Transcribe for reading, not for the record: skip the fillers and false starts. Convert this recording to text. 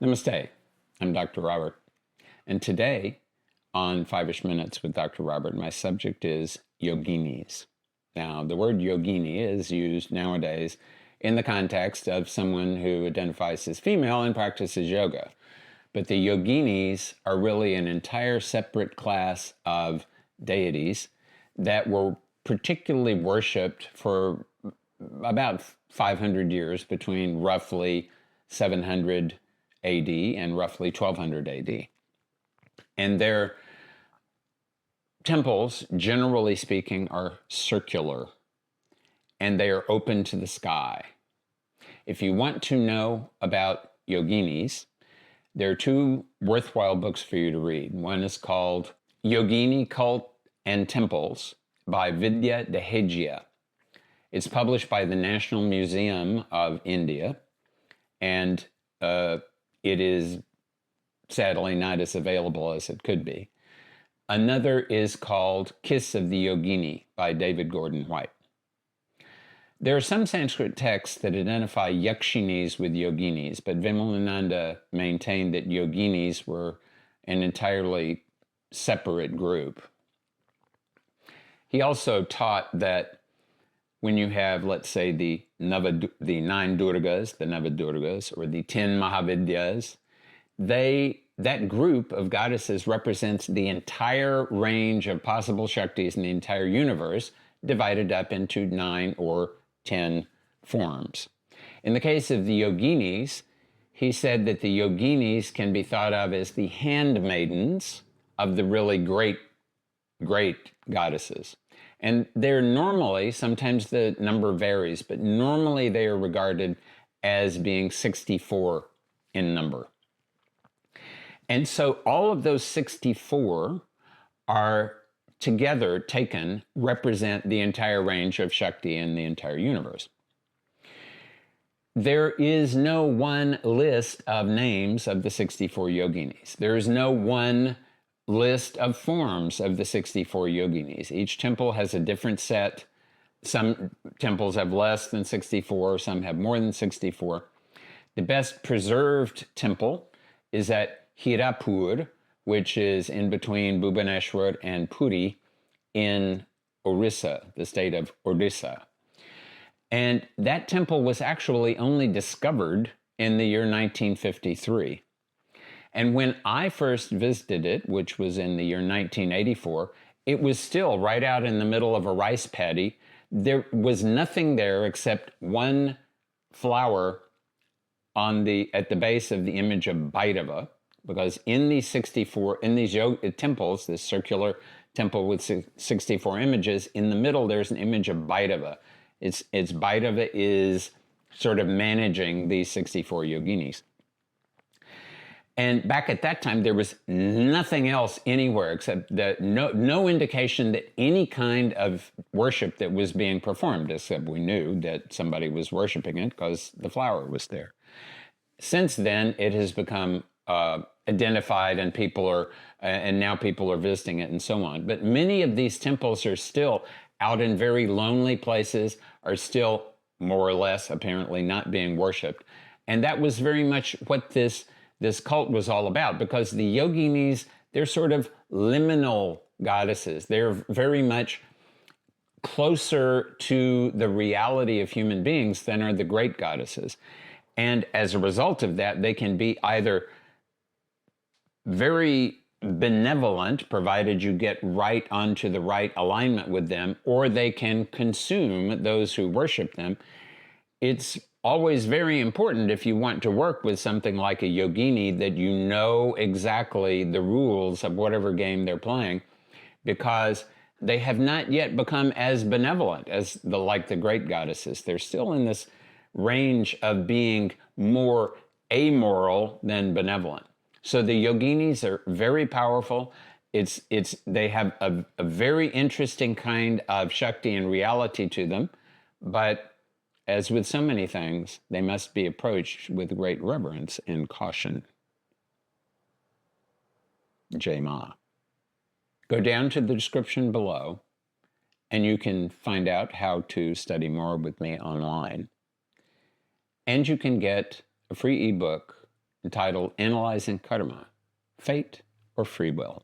Namaste, I'm Dr. Robert, and today on 5-ish Minutes with Dr. Robert, my subject is Yoginis. Now, the word yogini is used nowadays in the context of someone who identifies as female and practices yoga. But the yoginis are really an entire separate class of deities that were particularly worshipped for about 500 years, between roughly 700 AD and roughly 1200 AD. And their temples, generally speaking, are circular, and they are open to the sky. If you want to know about yoginis, there are two worthwhile books for you to read. One is called Yogini Cult and Temples by Vidya Dehejia. It's published by the National Museum of India, and it is sadly not as available as it could be. Another is called Kiss of the Yogini by David Gordon White. There are some Sanskrit texts that identify Yakshinis with Yoginis, but Vimalananda maintained that Yoginis were an entirely separate group. He also taught that when you have, let's say, the 9 Durgas, the Navadurgas, or the 10 Mahavidyas, that group of goddesses represents the entire range of possible Shaktis in the entire universe, divided up into 9 or 10 forms. In the case of the yoginis, he said that the yoginis can be thought of as the handmaidens of the really great goddesses. And they're normally, sometimes the number varies, but normally they are regarded as being 64 in number. And so all of those 64 are together taken, represent the entire range of Shakti in the entire universe. There is no one list of names of the 64 yoginis. There is no one list of forms of the 64 yoginis. Each temple has a different set. Some temples have less than 64, some have more than 64. The best preserved temple is at Hirapur, which is in between Bhubaneswar and Puri in Orissa, the state of Odisha. And that temple was actually only discovered in the year 1953. And when I first visited it, which was in the year 1984, it was still right out in the middle of a rice paddy. There was nothing there except one flower at the base of the image of Bhairava, because in these temples, this circular temple with 64 images, in the middle there's an image of Bhairava. It's Bhairava is sort of managing these 64 yoginis. And back at that time, there was nothing else anywhere except that no indication that any kind of worship that was being performed, except we knew that somebody was worshiping it because the flower was there. Since then, it has become identified, and now people are visiting it and so on. But many of these temples are still out in very lonely places, are still more or less apparently not being worshipped. And that was very much what this cult was all about, because the yoginis, they're sort of liminal goddesses. They're very much closer to the reality of human beings than are the great goddesses. And as a result of that, they can be either very benevolent, provided you get right onto the right alignment with them, or they can consume those who worship them. It's always very important, if you want to work with something like a yogini, that you know exactly the rules of whatever game they're playing, because they have not yet become as benevolent as like the great goddesses. They're still in this range of being more amoral than benevolent. So the yoginis are very powerful. They have a very interesting kind of Shakti and reality to them, but as with so many things, they must be approached with great reverence and caution. Jai Ma. Go down to the description below, and you can find out how to study more with me online. And you can get a free ebook entitled Analyzing Karma, Fate or Free Will.